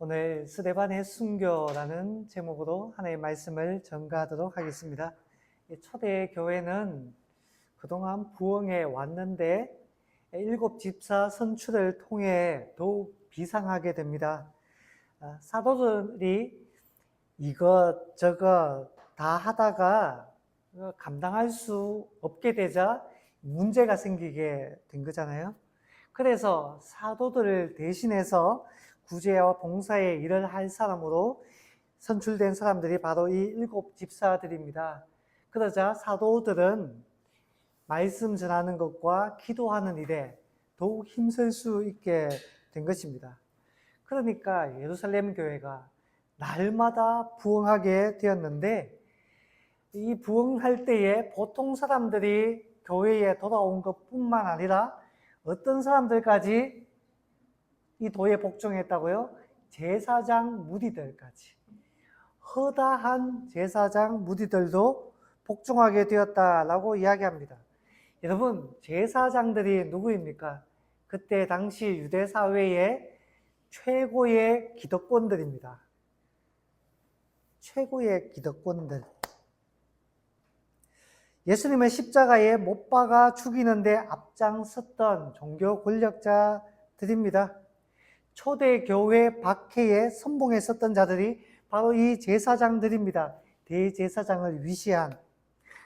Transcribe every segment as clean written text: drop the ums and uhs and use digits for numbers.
오늘 스데반의 순교라는 제목으로 하나의 말씀을 전가하도록 하겠습니다. 초대 교회는 그동안 부흥해 왔는데 일곱 집사 선출을 통해 더욱 비상하게 됩니다. 사도들이 이것저것 다 하다가 감당할 수 없게 되자 문제가 생기게 된 거잖아요. 그래서 사도들을 대신해서 구제와 봉사의 일을 할 사람으로 선출된 사람들이 바로 이 일곱 집사들입니다. 그러자 사도들은 말씀 전하는 것과 기도하는 일에 더욱 힘쓸 수 있게 된 것입니다. 그러니까 예루살렘 교회가 날마다 부흥하게 되었는데, 이 부흥할 때에 보통 사람들이 교회에 돌아온 것뿐만 아니라 어떤 사람들까지 이 도에 복종했다고요? 제사장 무리들까지. 허다한 제사장 무리들도 복종하게 되었다라고 이야기합니다. 여러분, 제사장들이 누구입니까? 그때 당시 유대 사회의 최고의 기득권들입니다. 최고의 기득권들. 예수님을 십자가에 못 박아 죽이는데 앞장섰던 종교 권력자들입니다. 초대교회 박해에 선봉했었던 자들이 바로 이 제사장들입니다. 대제사장을 위시한.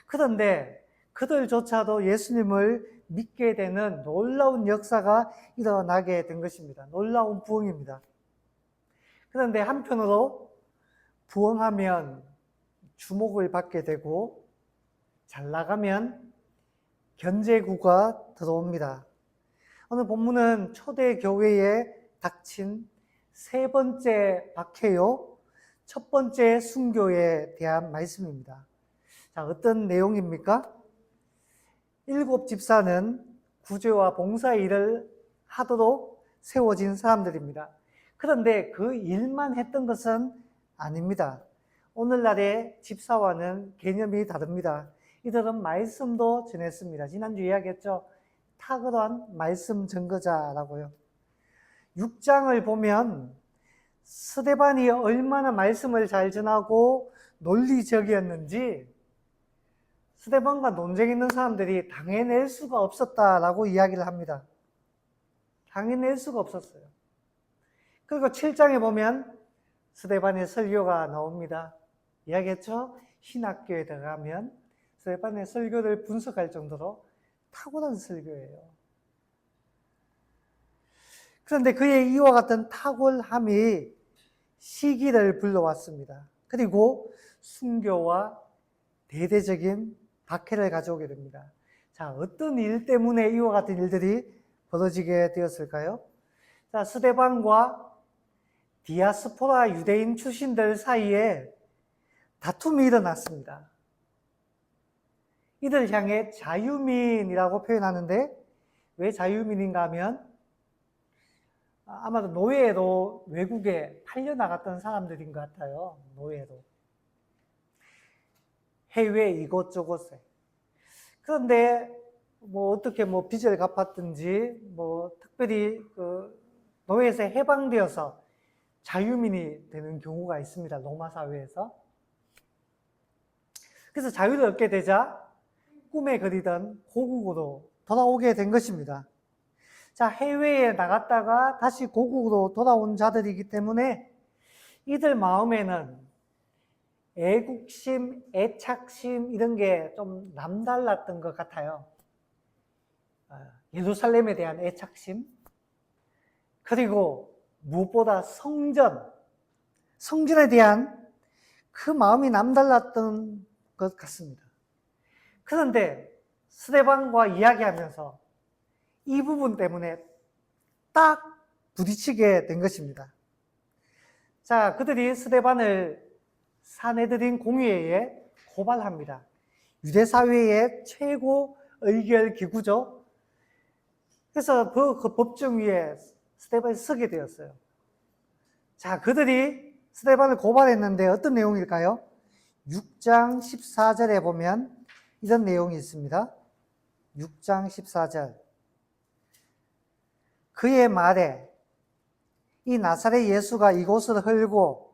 그런데 그들조차도 예수님을 믿게 되는 놀라운 역사가 일어나게 된 것입니다. 놀라운 부흥입니다. 그런데 한편으로 부흥하면 주목을 받게 되고 잘 나가면 견제구가 들어옵니다. 오늘 본문은 초대교회에 닥친 세 번째 박해요, 첫 번째 순교에 대한 말씀입니다. 자, 어떤 내용입니까? 일곱 집사는 구제와 봉사 일을 하도록 세워진 사람들입니다. 그런데 그 일만 했던 것은 아닙니다. 오늘날의 집사와는 개념이 다릅니다. 이들은 말씀도 전했습니다. 지난주 이야기했죠. 탁월한 말씀 전거자라고요. 6장을 보면 스데반이 얼마나 말씀을 잘 전하고 논리적이었는지 스데반과 논쟁 있는 사람들이 당해낼 수가 없었다라고 이야기를 합니다. 당해낼 수가 없었어요. 그리고 7장에 보면 스데반의 설교가 나옵니다. 이야기했죠? 신학교에 들어가면 스데반의 설교를 분석할 정도로 탁월한 설교예요. 그런데 그의 이와 같은 탁월함이 시기를 불러왔습니다. 그리고 순교와 대대적인 박해를 가져오게 됩니다. 자, 어떤 일 때문에 이와 같은 일들이 벌어지게 되었을까요? 자, 스데반과 디아스포라 유대인 출신들 사이에 다툼이 일어났습니다. 이들 향해 자유민이라고 표현하는데, 왜 자유민인가 하면 아마도 노예로 외국에 팔려나갔던 사람들인 것 같아요. 노예로. 해외 이곳저곳에. 그런데 어떻게 빚을 갚았든지 특별히 노예에서 해방되어서 자유민이 되는 경우가 있습니다. 로마 사회에서. 그래서 자유를 얻게 되자 꿈에 그리던 고국으로 돌아오게 된 것입니다. 자, 해외에 나갔다가 다시 고국으로 돌아온 자들이기 때문에 이들 마음에는 애국심, 애착심 이런 게 좀 남달랐던 것 같아요. 예루살렘에 대한 애착심, 그리고 무엇보다 성전에 대한 그 마음이 남달랐던 것 같습니다. 그런데 스데반과 이야기하면서 이 부분 때문에 딱 부딪히게 된 것입니다. 자, 그들이 스데반을 사내들인 공의회에 고발합니다. 유대사회의 최고 의결 기구죠. 그래서 그 법정 위에 스데반이 서게 되었어요. 자, 그들이 스데반을 고발했는데 어떤 내용일까요? 6장 14절에 보면 이런 내용이 있습니다. 6장 14절. 그의 말에 이 나사렛 예수가 이곳을 헐고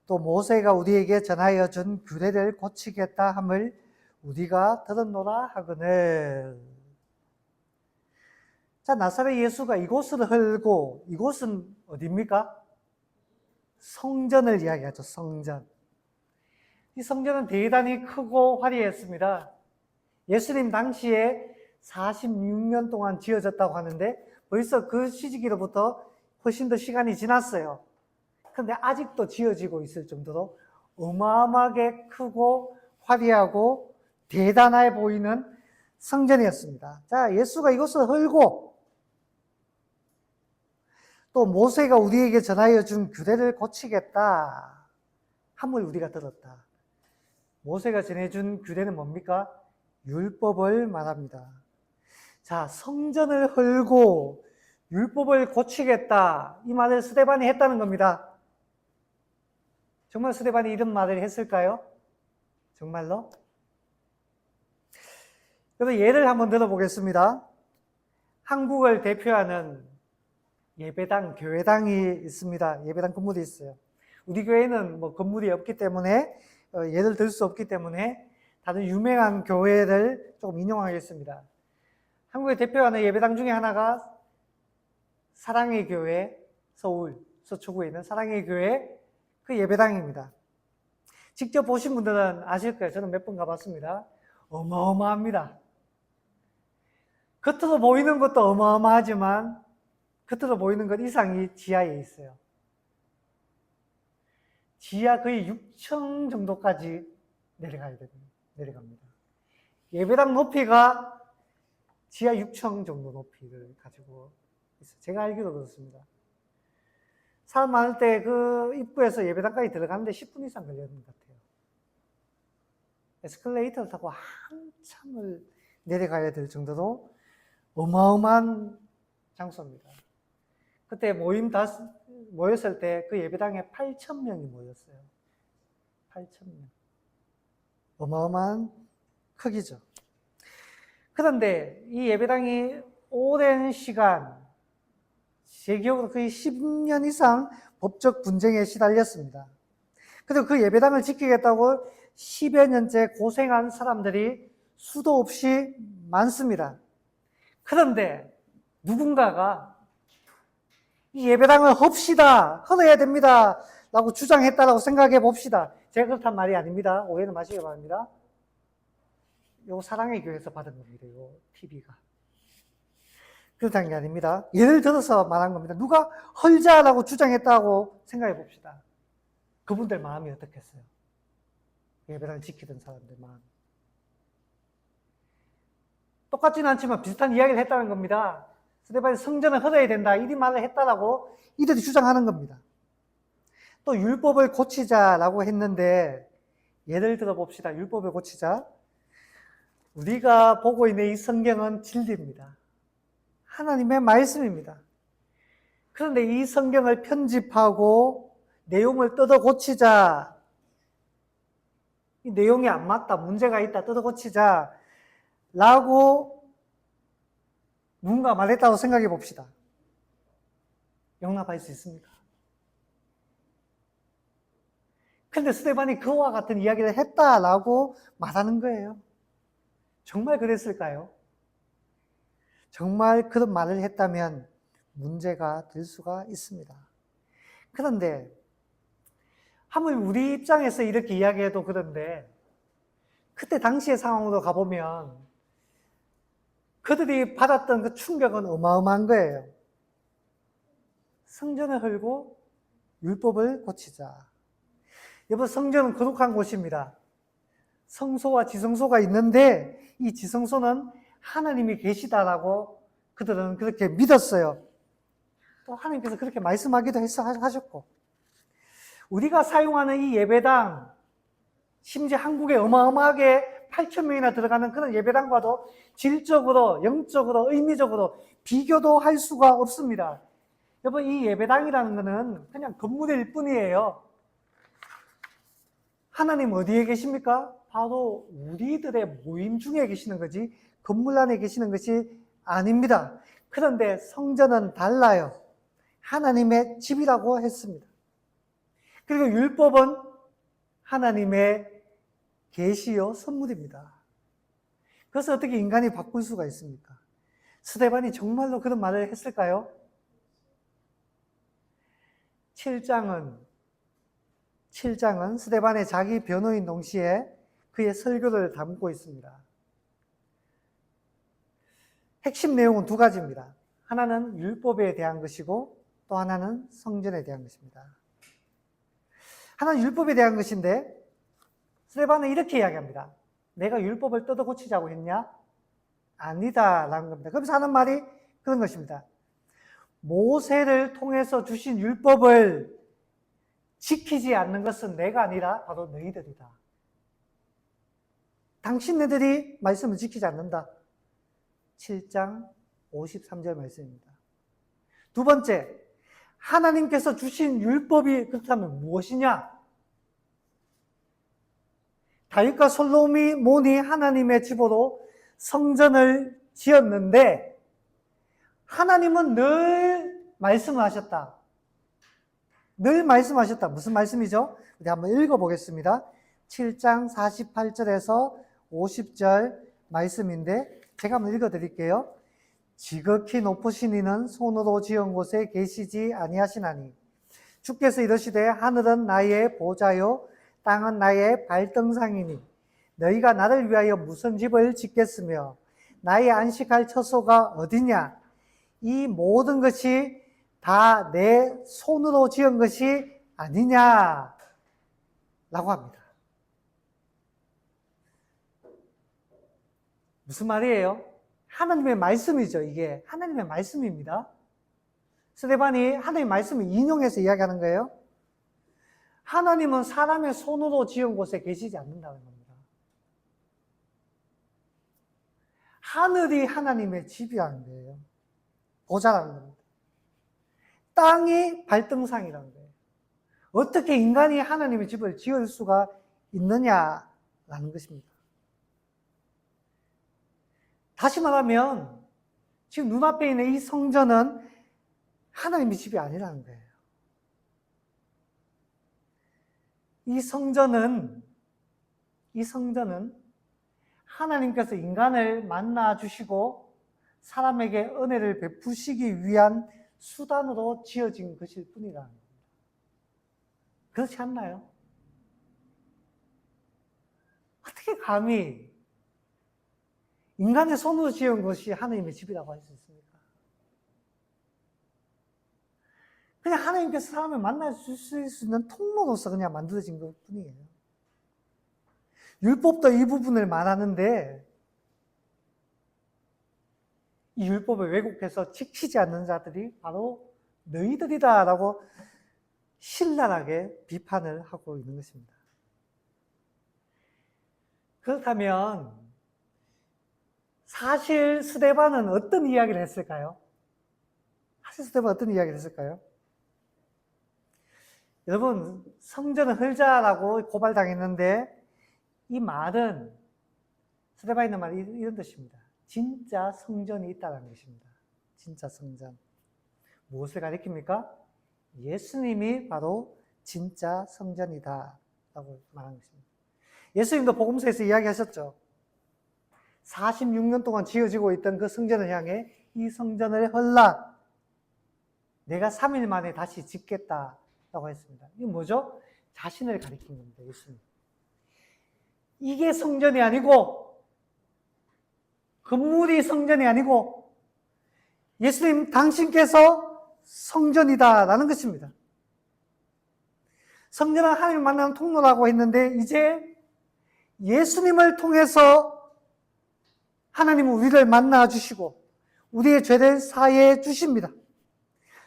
또 모세가 우리에게 전하여 준 규례를 고치겠다 함을 우리가 들었노라 하거늘. 자, 나사렛 예수가 이곳을 헐고, 이곳은 어디입니까? 성전을 이야기하죠, 성전. 이 성전은 대단히 크고 화려했습니다. 예수님 당시에 46년 동안 지어졌다고 하는데 벌써 그 시기로부터 훨씬 더 시간이 지났어요. 그런데 아직도 지어지고 있을 정도로 어마어마하게 크고 화려하고 대단해 보이는 성전이었습니다. 자, 예수가 이것을 헐고 또 모세가 우리에게 전하여 준 규례를 고치겠다 함을 우리가 들었다. 모세가 전해준 규례는 뭡니까? 율법을 말합니다. 자, 성전을 헐고 율법을 고치겠다. 이 말을 스데반이 했다는 겁니다. 정말 스데반이 이런 말을 했을까요? 정말로? 그래서 예를 한번 들어보겠습니다. 한국을 대표하는 예배당, 교회당이 있습니다. 예배당 건물이 있어요. 우리 교회는 뭐 건물이 없기 때문에 예를 들 수 없기 때문에 다른 유명한 교회를 조금 인용하겠습니다. 한국의 대표하는 예배당 중에 하나가 사랑의 교회, 서울 서초구에 있는 사랑의 교회 그 예배당입니다. 직접 보신 분들은 아실 거예요. 저는 몇 번 가봤습니다. 어마어마합니다. 겉으로 보이는 것도 어마어마하지만 겉으로 보이는 것 이상이 지하에 있어요. 지하 거의 6층 정도까지 내려갑니다. 예배당 높이가 지하 6층 정도 높이를 가지고 있어요. 제가 알기로 그렇습니다. 사람 많을 때 그 입구에서 예배당까지 들어가는데 10분 이상 걸리는 것 같아요. 에스컬레이터를 타고 한참을 내려가야 될 정도로 어마어마한 장소입니다. 그때 모였을 때 그 예배당에 8,000명이 모였어요. 8,000명. 어마어마한 크기죠. 그런데 이 예배당이 오랜 시간, 제 기억으로 거의 10년 이상 법적 분쟁에 시달렸습니다. 그리고 그 예배당을 지키겠다고 10여 년째 고생한 사람들이 수도 없이 많습니다. 그런데 누군가가 이 예배당을 헐어야 됩니다 라고 주장했다라고 생각해 봅시다. 제가 그렇단 말이 아닙니다. 오해는 마시기 바랍니다. 요거 사랑의 교회에서 받은 겁니다. 요 TV가. 그렇다는 게 아닙니다. 예를 들어서 말한 겁니다. 누가 헐자라고 주장했다고 생각해 봅시다. 그분들 마음이 어떻겠어요? 예배당을 지키던 사람들 마음. 똑같지는 않지만 비슷한 이야기를 했다는 겁니다. 스데반이 성전을 헐어야 된다 이 말을 했다라고 이들이 주장하는 겁니다. 또 율법을 고치자라고 했는데 예를 들어 봅시다. 율법을 고치자. 우리가 보고 있는 이 성경은 진리입니다. 하나님의 말씀입니다. 그런데 이 성경을 편집하고 내용을 뜯어 고치자. 이 내용이 안 맞다, 문제가 있다, 뜯어 고치자 라고 누군가 말했다고 생각해 봅시다. 용납할 수 있습니까? 근데 스데반이 그와 같은 이야기를 했다라고 말하는 거예요. 정말 그랬을까요? 정말 그런 말을 했다면 문제가 될 수가 있습니다. 그런데 하물 우리 입장에서 이렇게 이야기해도 그런데 그때 당시의 상황으로 가보면 그들이 받았던 그 충격은 어마어마한 거예요. 성전을 헐고 율법을 고치자. 여러분, 성전은 거룩한 곳입니다. 성소와 지성소가 있는데 이 지성소는 하나님이 계시다라고 그들은 그렇게 믿었어요. 또 하나님께서 그렇게 말씀하기도 하셨고, 우리가 사용하는 이 예배당, 심지어 한국에 어마어마하게 8,000명이나 들어가는 그런 예배당과도 질적으로, 영적으로, 의미적으로 비교도 할 수가 없습니다. 여러분, 이 예배당이라는 것은 그냥 건물일 뿐이에요. 하나님 어디에 계십니까? 바로 우리들의 모임 중에 계시는 거지 건물 안에 계시는 것이 아닙니다. 그런데 성전은 달라요. 하나님의 집이라고 했습니다. 그리고 율법은 하나님의 계시요 선물입니다. 그래서 어떻게 인간이 바꿀 수가 있습니까? 스데반이 정말로 그런 말을 했을까요? 7장은 스데반의 자기 변호인 동시에 그의 설교를 담고 있습니다. 핵심 내용은 두 가지입니다. 하나는 율법에 대한 것이고 또 하나는 성전에 대한 것입니다. 하나는 율법에 대한 것인데 스데반은 이렇게 이야기합니다. 내가 율법을 뜯어 고치자고 했냐? 아니다 라는 겁니다. 그러면서 하는 말이 그런 것입니다. 모세를 통해서 주신 율법을 지키지 않는 것은 내가 아니라 바로 너희들이다. 당신네들이 말씀을 지키지 않는다. 7장 53절 말씀입니다. 두 번째, 하나님께서 주신 율법이 그렇다면 무엇이냐? 다윗과 솔로몬이 하나님의 집으로 성전을 지었는데 하나님은 늘 말씀을 하셨다. 늘 말씀하셨다. 무슨 말씀이죠? 우리 한번 읽어보겠습니다. 7장 48절에서 50절 말씀인데 제가 한번 읽어드릴게요. 지극히 높으신 이는 손으로 지은 곳에 계시지 아니하시나니 주께서 이르시되 하늘은 나의 보좌요 땅은 나의 발등상이니 너희가 나를 위하여 무슨 집을 짓겠으며 나의 안식할 처소가 어디냐? 이 모든 것이 다 내 손으로 지은 것이 아니냐? 라고 합니다. 무슨 말이에요? 하나님의 말씀이죠. 이게 하나님의 말씀입니다. 스데반이 하나님의 말씀을 인용해서 이야기하는 거예요. 하나님은 사람의 손으로 지은 곳에 계시지 않는다는 겁니다. 하늘이 하나님의 집이라는 거예요. 보좌라는 겁니다. 땅이 발등상이라는 거예요. 어떻게 인간이 하나님의 집을 지을 수가 있느냐라는 것입니다. 다시 말하면 지금 눈앞에 있는 이 성전은 하나님의 집이 아니라는 거예요. 이 성전은 하나님께서 인간을 만나 주시고 사람에게 은혜를 베푸시기 위한 수단으로 지어진 것일 뿐이라는 겁니다. 그렇지 않나요? 어떻게 감히 인간의 손으로 지은 것이 하나님의 집이라고 할 수 있습니까? 그냥 하나님께서 사람을 만날 수 있는 통로로서 그냥 만들어진 것 뿐이에요. 율법도 이 부분을 말하는데 이 율법을 왜곡해서 지키지 않는 자들이 바로 너희들이다라고 신랄하게 비판을 하고 있는 것입니다. 그렇다면 사실 스데반은 어떤 이야기를 했을까요? 여러분, 성전을 헐자라고 고발당했는데 이 말은 스데반이 있는 말이 이런 뜻입니다. 진짜 성전이 있다는 것입니다. 진짜 성전. 무엇을 가리킵니까? 예수님이 바로 진짜 성전이다 라고 말한 것입니다. 예수님도 복음서에서 이야기하셨죠. 46년 동안 지어지고 있던 그 성전을 향해 이 성전을 헐라 내가 3일 만에 다시 짓겠다라고 했습니다. 이게 뭐죠? 자신을 가리킨 겁니다. 예수님. 이게 성전이 아니고 건물이 성전이 아니고 예수님 당신께서 성전이다라는 것입니다. 성전은 하나님을 만나는 통로라고 했는데 이제 예수님을 통해서 하나님은 우리를 만나 주시고 우리의 죄를 사해 주십니다.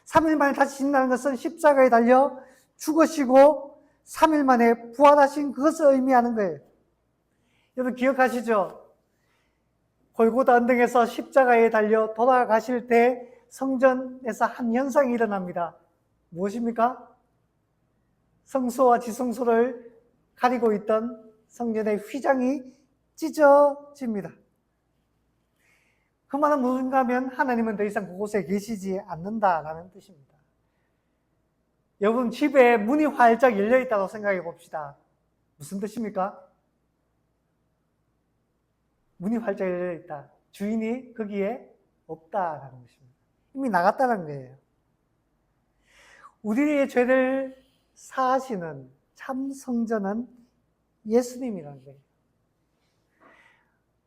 3일 만에 다시 짓는다는 것은 십자가에 달려 죽으시고 3일 만에 부활하신 그것을 의미하는 거예요. 여러분 기억하시죠? 골고다 언덕에서 십자가에 달려 돌아가실 때 성전에서 한 현상이 일어납니다. 무엇입니까? 성소와 지성소를 가리고 있던 성전의 휘장이 찢어집니다. 그 말은 무엇인가 하면 하나님은 더 이상 그곳에 계시지 않는다라는 뜻입니다. 여러분 집에 문이 활짝 열려 있다고 생각해 봅시다. 무슨 뜻입니까? 문이 활짝 열려 있다. 주인이 거기에 없다라는 것입니다. 이미 나갔다는 거예요. 우리의 죄를 사하시는 참 성전은 예수님이라는 거예요.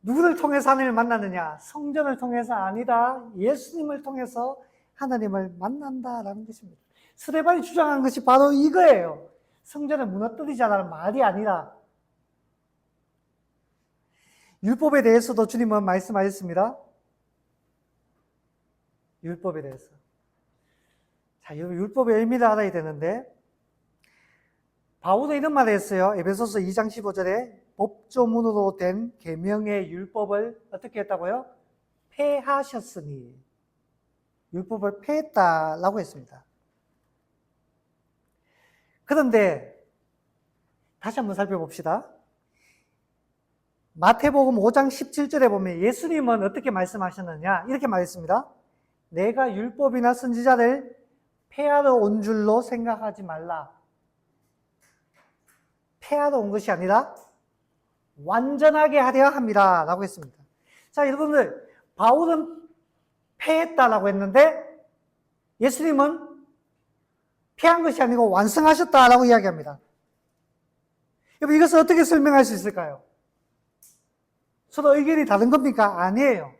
누구를 통해서 하나님을 만나느냐? 성전을 통해서 아니다. 예수님을 통해서 하나님을 만난다라는 것입니다. 스데반이 주장한 것이 바로 이거예요. 성전을 무너뜨리자라는 말이 아니라 율법에 대해서도 주님은 말씀하셨습니다. 율법에 대해서. 자, 율법의 의미를 알아야 되는데 바울은 이런 말을 했어요. 에베소서 2장 15절에 법조문으로 된 계명의 율법을 어떻게 했다고요? 폐하셨으니. 율법을 폐했다라고 했습니다. 그런데 다시 한번 살펴봅시다. 마태복음 5장 17절에 보면 예수님은 어떻게 말씀하셨느냐? 이렇게 말했습니다. 내가 율법이나 선지자를 폐하러 온 줄로 생각하지 말라. 폐하러 온 것이 아니라 완전하게 하려 합니다. 라고 했습니다. 자, 여러분들, 바울은 폐했다라고 했는데 예수님은 폐한 것이 아니고 완성하셨다라고 이야기합니다. 여러분, 이것을 어떻게 설명할 수 있을까요? 서로 의견이 다른 겁니까? 아니에요.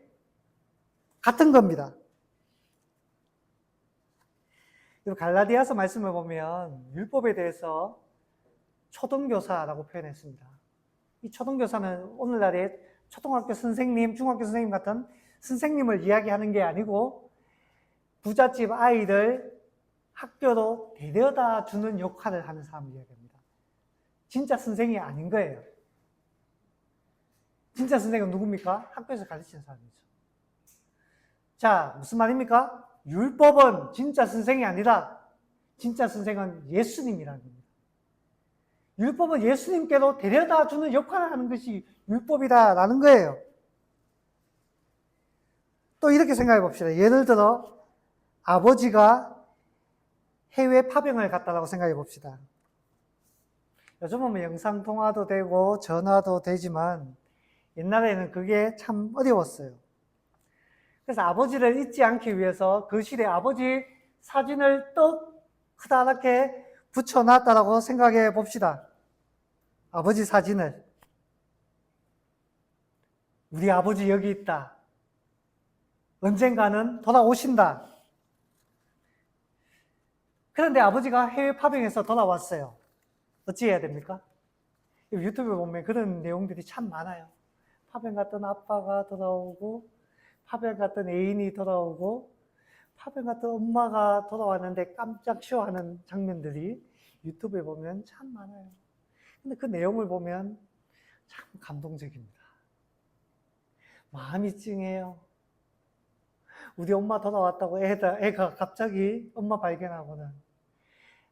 같은 겁니다. 갈라디아서 말씀을 보면 율법에 대해서 초등교사라고 표현했습니다. 이 초등교사는 오늘날의 초등학교 선생님, 중학교 선생님 같은 선생님을 이야기하는 게 아니고 부잣집 아이들 학교로 데려다 주는 역할을 하는 사람을 이야기합니다. 진짜 선생이 아닌 거예요. 진짜 선생은 누굽니까? 학교에서 가르치는 사람이죠. 자, 무슨 말입니까? 율법은 진짜 선생이 아니라 진짜 선생은 예수님이라는 겁니다. 율법은 예수님께로 데려다 주는 역할을 하는 것이 율법이다라는 거예요. 또 이렇게 생각해 봅시다. 예를 들어 아버지가 해외 파병을 갔다라고 생각해 봅시다. 요즘은 뭐 영상통화도 되고 전화도 되지만 옛날에는 그게 참 어려웠어요. 그래서 아버지를 잊지 않기 위해서 거실에 아버지 사진을 떡 크다랗게 붙여놨다라고 생각해 봅시다. 아버지 사진을. 우리 아버지 여기 있다. 언젠가는 돌아오신다. 그런데 아버지가 해외 파병에서 돌아왔어요. 어찌 해야 됩니까? 유튜브에 보면 그런 내용들이 참 많아요. 파병 갔던 아빠가 돌아오고, 파병 갔던 애인이 돌아오고, 파병 갔던 엄마가 돌아왔는데 깜짝 쇼하는 장면들이 유튜브에 보면 참 많아요. 근데 그 내용을 보면 참 감동적입니다. 마음이 찡해요. 우리 엄마 돌아왔다고 애가 갑자기 엄마 발견하고는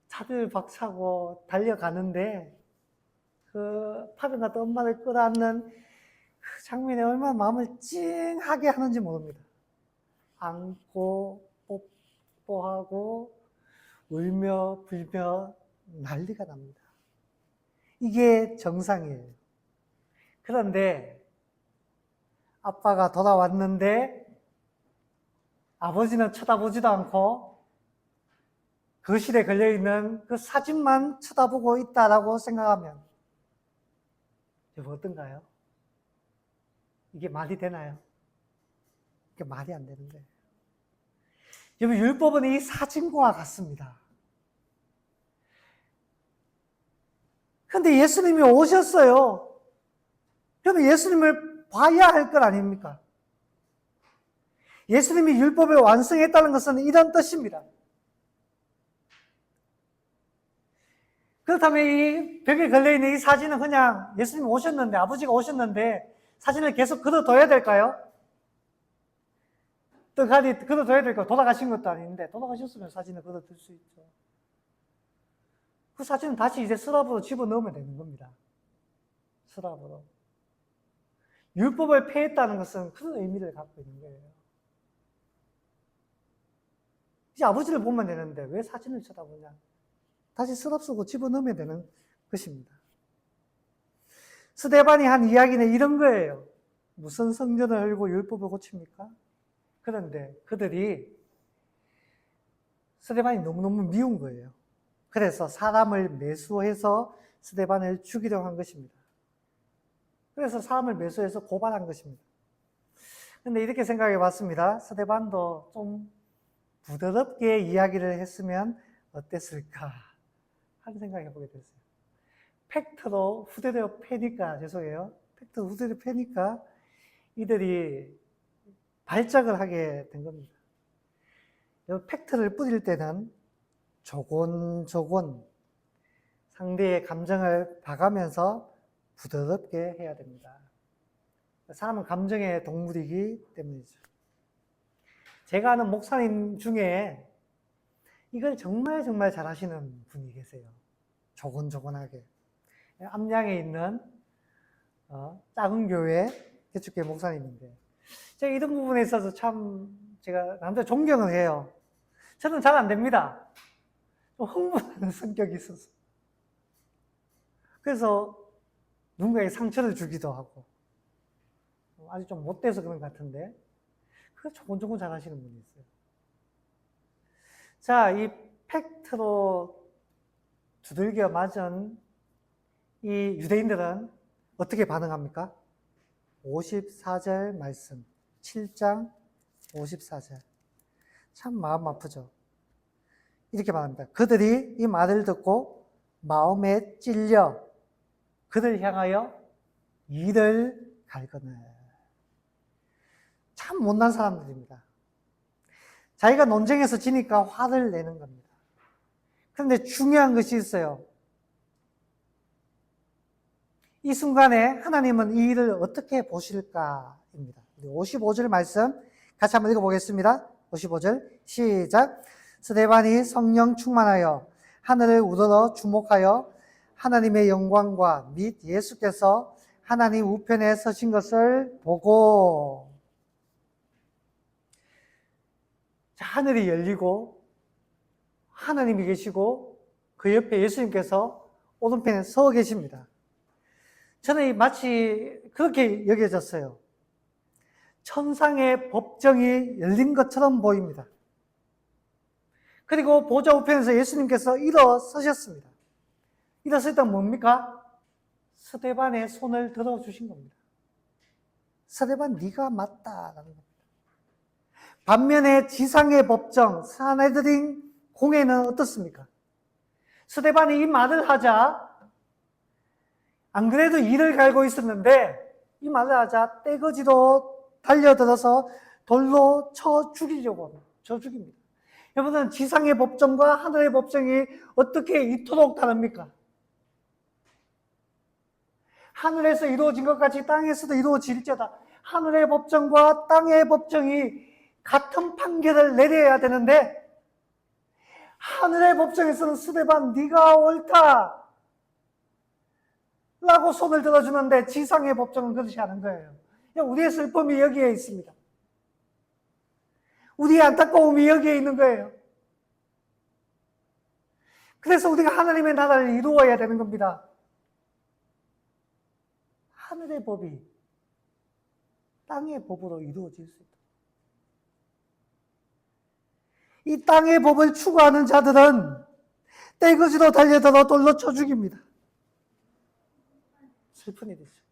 차들 박차고 달려가는데 그 파병 갔던 엄마를 끌어안는 그 장면이 얼마나 마음을 찡하게 하는지 모릅니다. 안고 뽀뽀하고 울며 불며 난리가 납니다. 이게 정상이에요. 그런데 아빠가 돌아왔는데 아버지는 쳐다보지도 않고 거실에 걸려있는 그 사진만 쳐다보고 있다라고 생각하면 여러분 어떤가요? 이게 말이 되나요? 이게 말이 안 되는 거예요. 여러분 율법은 이 사진과 같습니다. 그런데 예수님이 오셨어요. 그러면 예수님을 봐야 할 것 아닙니까? 예수님이 율법을 완성했다는 것은 이런 뜻입니다. 그렇다면 이 벽에 걸려있는 이 사진은 그냥 예수님이 오셨는데, 아버지가 오셨는데 사진을 계속 걸어둬야 될까요? 걸어둬야 될까요? 돌아가신 것도 아닌데 돌아가셨으면 사진을 걸어둘 수 있죠. 그 사진은 다시 이제 서랍으로 집어넣으면 되는 겁니다. 서랍으로. 율법을 폐했다는 것은 그런 의미를 갖고 있는 거예요. 이제 아버지를 보면 되는데 왜 사진을 쳐다보냐? 다시 쓰럽쓰고 집어넣으면 되는 것입니다. 스데반이 한 이야기는 이런 거예요. 무슨 성전을 헐고 율법을 고칩니까? 그런데 그들이 스데반이 너무너무 미운 거예요. 그래서 사람을 매수해서 스데반을 죽이려고 한 것입니다. 그래서 사람을 매수해서 고발한 것입니다. 근데 이렇게 생각해 봤습니다. 스데반도 좀 부드럽게 이야기를 했으면 어땠을까 하는 생각을 해보게 됐어요. 팩트로 후대로 패니까, 죄송해요. 팩트로 후대로 패니까 이들이 발작을 하게 된 겁니다. 팩트를 뿌릴 때는 조곤조곤 상대의 감정을 봐가면서 부드럽게 해야 됩니다. 사람은 감정의 동물이기 때문이죠. 제가 아는 목사님 중에 이걸 정말 잘하시는 분이 계세요. 조곤조곤하게. 암양에 있는 작은 교회 개척교회 목사님인데 제가 이런 부분에 있어서 참 제가 남자 존경을 해요. 저는 잘 안 됩니다. 좀 흥분하는 성격이 있어서. 그래서 누군가에게 상처를 주기도 하고 아주 좀 못돼서 그런 것 같은데 그거 조곤조곤 잘하시는 분이 있어요. 자, 이 팩트로 두들겨 맞은 이 유대인들은 어떻게 반응합니까? 54절 말씀, 7장 54절. 참 마음 아프죠? 이렇게 말합니다. 그들이 이 말을 듣고 마음에 찔려 그들 향하여 이를 갈거늘. 참 못난 사람들입니다. 자기가 논쟁에서 지니까 화를 내는 겁니다. 그런데 중요한 것이 있어요. 이 순간에 하나님은 이 일을 어떻게 보실까입니다. 55절 말씀 같이 한번 읽어보겠습니다. 55절 시작. 스데반이 성령 충만하여 하늘을 우러러 주목하여 하나님의 영광과 및 예수께서 하나님 우편에 서신 것을 보고 하늘이 열리고 하나님이 계시고 그 옆에 예수님께서 오른편에 서 계십니다. 저는 마치 그렇게 여겨졌어요. 천상의 법정이 열린 것처럼 보입니다. 그리고 보좌 우편에서 예수님께서 일어서셨습니다. 일어섰을 때 뭡니까? 스데반의 손을 들어주신 겁니다. 스데반 네가 맞다라는 겁니다. 반면에 지상의 법정 사네드린 공회는 어떻습니까? 스데반이 이 말을 하자 안 그래도 이를 갈고 있었는데 이 말을 하자 떼거지로 달려들어서 돌로 쳐 죽이려고 쳐 죽입니다. 여러분은 지상의 법정과 하늘의 법정이 어떻게 이토록 다릅니까? 하늘에서 이루어진 것 같이 땅에서도 이루어질지어다. 하늘의 법정과 땅의 법정이 같은 판결을 내려야 되는데 하늘의 법정에서는 스데반 네가 옳다 라고 손을 들어주는데 지상의 법정은 그렇지 않은 거예요. 우리의 슬픔이 여기에 있습니다. 우리의 안타까움이 여기에 있는 거예요. 그래서 우리가 하나님의 나라를 이루어야 되는 겁니다. 하늘의 법이 땅의 법으로 이루어질 수 있다. 이 땅의 법을 추구하는 자들은 떼거지로 달려들어 돌로 쳐 죽입니다. 슬픈 일이죠.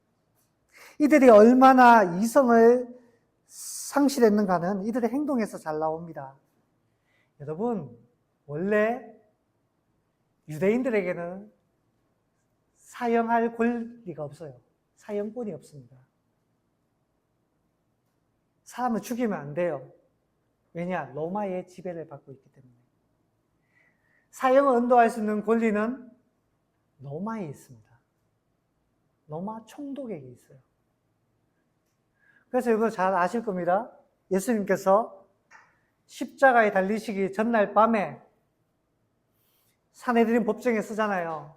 이들이 얼마나 이성을 상실했는가는 이들의 행동에서 잘 나옵니다. 여러분, 원래 유대인들에게는 사형할 권리가 없어요. 사형권이 없습니다. 사람을 죽이면 안 돼요. 왜냐? 로마의 지배를 받고 있기 때문에. 사형을 언도할 수 있는 권리는 로마에 있습니다. 로마 총독에게 있어요. 그래서 이거 잘 아실 겁니다. 예수님께서 십자가에 달리시기 전날 밤에 사내들인 법정에 서잖아요.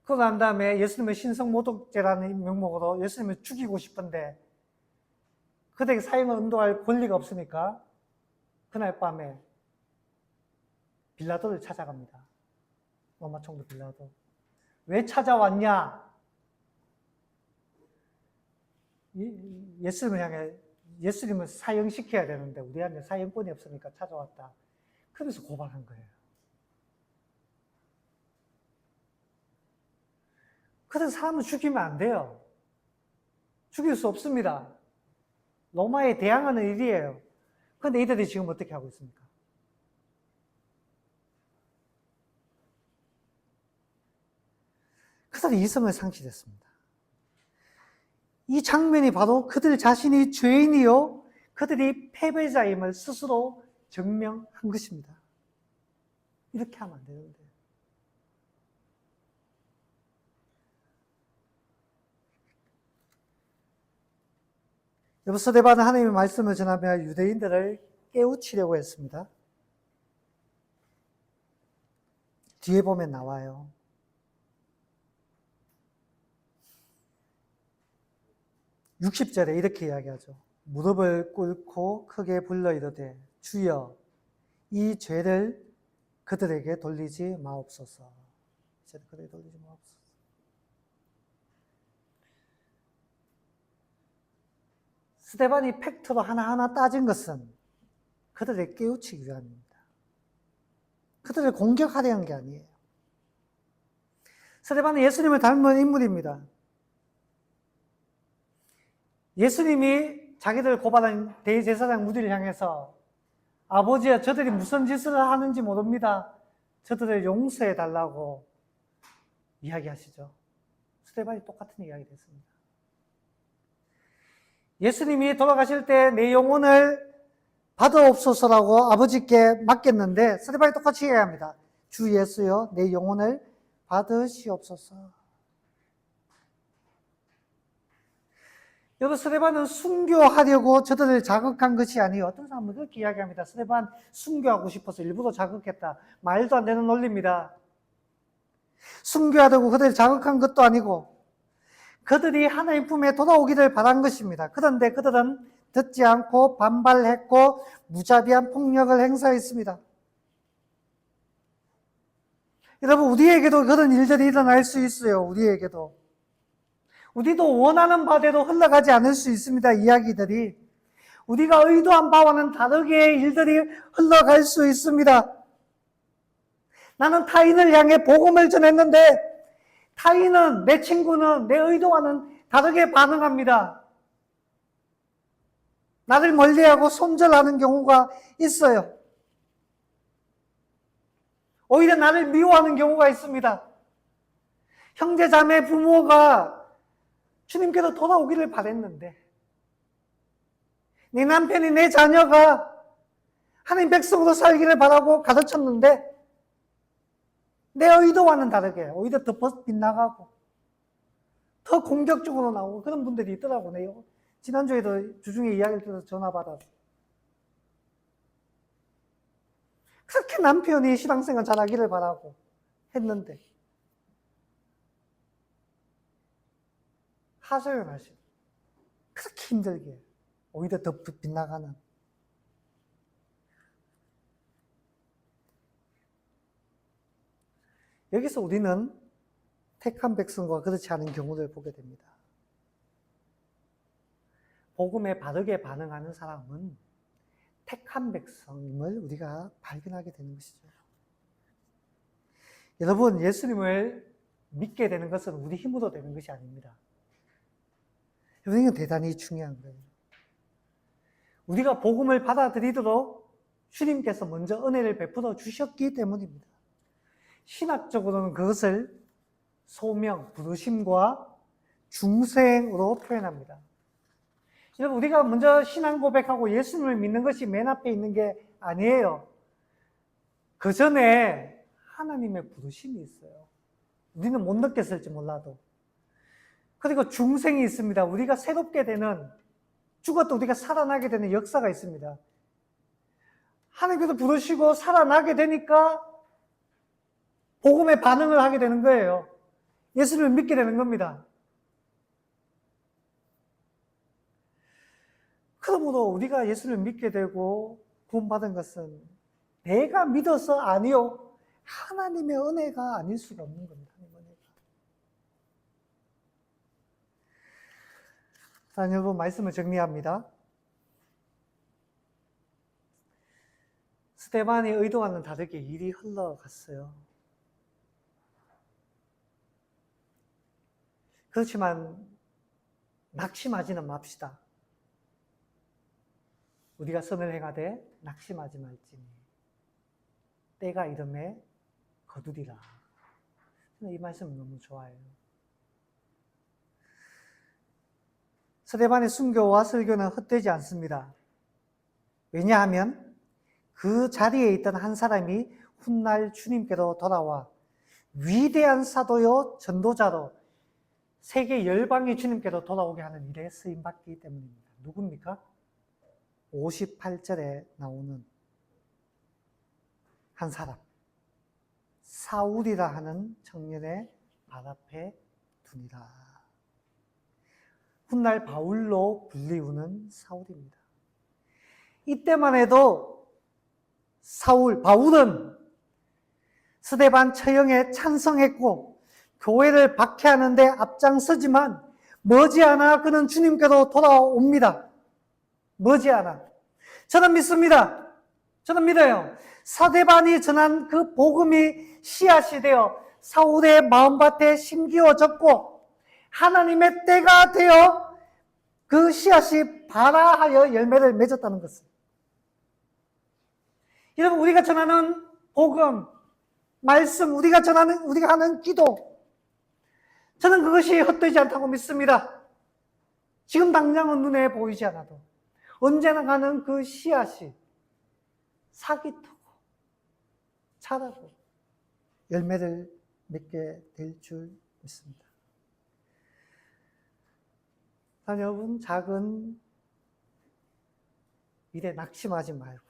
그러고 난 다음에 예수님의 신성모독죄라는 명목으로 예수님을 죽이고 싶은데 그들에게 사형을 언도할 권리가 없으니까 그날 밤에 빌라도를 찾아갑니다. 로마 총독 빌라도. 왜 찾아왔냐? 예수님을 향해, 예수님을 사형시켜야 되는데 우리한테 사형권이 없으니까 찾아왔다. 그래서 고발한 거예요. 그래서 사람을 죽이면 안 돼요. 죽일 수 없습니다. 로마에 대항하는 일이에요. 그런데 이들이 지금 어떻게 하고 있습니까? 그들이 이성을 상실했습니다. 이 장면이 바로 그들 자신이 죄인이요, 그들이 패배자임을 스스로 증명한 것입니다. 이렇게 하면 안 되는데. 여러분, 스데반은 하나님의 말씀을 전하며 유대인들을 깨우치려고 했습니다. 뒤에 보면 나와요. 60절에 이렇게 이야기하죠. 무릎을 꿇고 크게 불러 이르되 주여 이 죄를 그들에게 돌리지 마옵소서. 죄를 그들에게 돌리지 마옵소서. 스데반이 팩트로 하나하나 따진 것은 그들을 깨우치기 위함입니다. 그들을 공격하려는 게 아니에요. 스데반은 예수님을 닮은 인물입니다. 예수님이 자기들 고발한 대제사장 무리를 향해서 아버지야 저들이 무슨 짓을 하는지 모릅니다. 저들을 용서해 달라고 이야기하시죠. 스데반이 똑같은 이야기를 했습니다. 예수님이 돌아가실 때 내 영혼을 받아옵소서라고 아버지께 맡겼는데 스데반이 똑같이 이야기합니다. 주 예수여 내 영혼을 받으시옵소서. 여러분, 스데반은 순교하려고 저들을 자극한 것이 아니에요. 어떤 사람은 그렇게 이야기합니다. 스데반 순교하고 싶어서 일부러 자극했다. 말도 안 되는 논리입니다. 순교하려고 그들을 자극한 것도 아니고 그들이 하나님 품에 돌아오기를 바란 것입니다. 그런데 그들은 듣지 않고 반발했고 무자비한 폭력을 행사했습니다. 여러분, 우리에게도 그런 일들이 일어날 수 있어요. 우리도 원하는 바대로 흘러가지 않을 수 있습니다. 이야기들이. 우리가 의도한 바와는 다르게 일들이 흘러갈 수 있습니다. 나는 타인을 향해 복음을 전했는데 타인은, 내 친구는 내 의도와는 다르게 반응합니다. 나를 멀리하고 손절하는 경우가 있어요. 오히려 나를 미워하는 경우가 있습니다. 형제, 자매, 부모가 주님께로 돌아오기를 바랬는데 내 남편이, 내 자녀가 하나님 백성으로 살기를 바라고 가르쳤는데 내 의도와는 다르게 오히려 더 빗나가고 더 공격적으로 나오고 그런 분들이 있더라고요. 지난주에도 주중에 이야기를 들어서 전화 받아서 그렇게 남편이 신앙생활 잘하기를 바라고 했는데 하소연하시고 그렇게 힘들게 오히려 더 빗나가는. 여기서 우리는 택한 백성과 그렇지 않은 경우를 보게 됩니다. 복음에 바르게 반응하는 사람은 택한 백성임을 우리가 발견하게 되는 것이죠. 여러분, 예수님을 믿게 되는 것은 우리 힘으로 되는 것이 아닙니다. 이건 대단히 중요한 거예요. 우리가 복음을 받아들이도록 주님께서 먼저 은혜를 베풀어 주셨기 때문입니다. 신학적으로는 그것을 소명, 부르심과 중생으로 표현합니다. 여러분, 우리가 먼저 신앙 고백하고 예수님을 믿는 것이 맨 앞에 있는 게 아니에요. 그 전에 하나님의 부르심이 있어요. 우리는 못 느꼈을지 몰라도. 그리고 중생이 있습니다. 우리가 새롭게 되는, 죽어도 우리가 살아나게 되는 역사가 있습니다. 하나님께서 부르시고 살아나게 되니까 복음에 반응을 하게 되는 거예요. 예수님을 믿게 되는 겁니다. 그러므로 우리가 예수를 믿게 되고 구원받은 것은 내가 믿어서 아니요. 하나님의 은혜가 아닐 수가 없는 겁니다. 하나님의 은혜가. 자, 여러분 말씀을 정리합니다. 스데반의 의도와는 다르게 일이 흘러갔어요. 그렇지만 낙심하지는 맙시다. 우리가 선을 행하되 낙심하지 말지니 때가 이름에 거두리라. 이 말씀 너무 좋아요. 스데반의 순교와 설교는 헛되지 않습니다. 왜냐하면 그 자리에 있던 한 사람이 훗날 주님께로 돌아와 위대한 사도요 전도자로 세계 열방이 주님께로 돌아오게 하는 일에 쓰임받기 때문입니다. 누굽니까? 58절에 나오는 한 사람, 사울이라 하는 청년의 발 앞에 두니라. 훗날 바울로 불리우는 사울입니다. 이때만 해도 바울은 스데반 처형에 찬성했고 교회를 박해하는 데 앞장서지만 머지않아 그는 주님께로 돌아옵니다. 머지않아. 저는 믿습니다. 저는 믿어요. 스데반이 전한 그 복음이 씨앗이 되어 사울의 마음밭에 심기어졌고 하나님의 때가 되어 그 씨앗이 발아하여 열매를 맺었다는 것을. 여러분, 우리가 전하는 복음, 말씀, 우리가 하는 기도, 저는 그것이 헛되지 않다고 믿습니다. 지금 당장은 눈에 보이지 않아도 언제나 가는 그 씨앗이 싹이 트고 자라고 열매를 맺게 될 줄 믿습니다. 여러분, 작은 일에 낙심하지 말고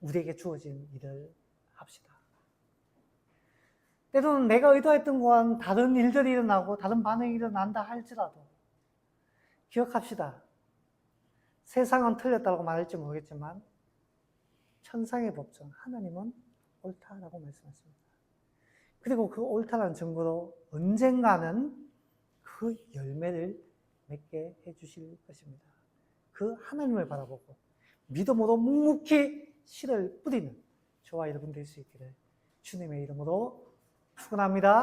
우리에게 주어진 일을 합시다. 때로는 내가 의도했던 것과는 다른 일들이 일어나고 다른 반응이 일어난다 할지라도 기억합시다. 세상은 틀렸다고 말할지 모르겠지만 천상의 법정, 하나님은 옳다라고 말씀하십니다. 그리고 그 옳다라는 증거로 언젠가는 그 열매를 맺게 해주실 것입니다. 그 하나님을 바라보고 믿음으로 묵묵히 씨를 뿌리는 저와 여러분 될 수 있기를 주님의 이름으로 축원합니다.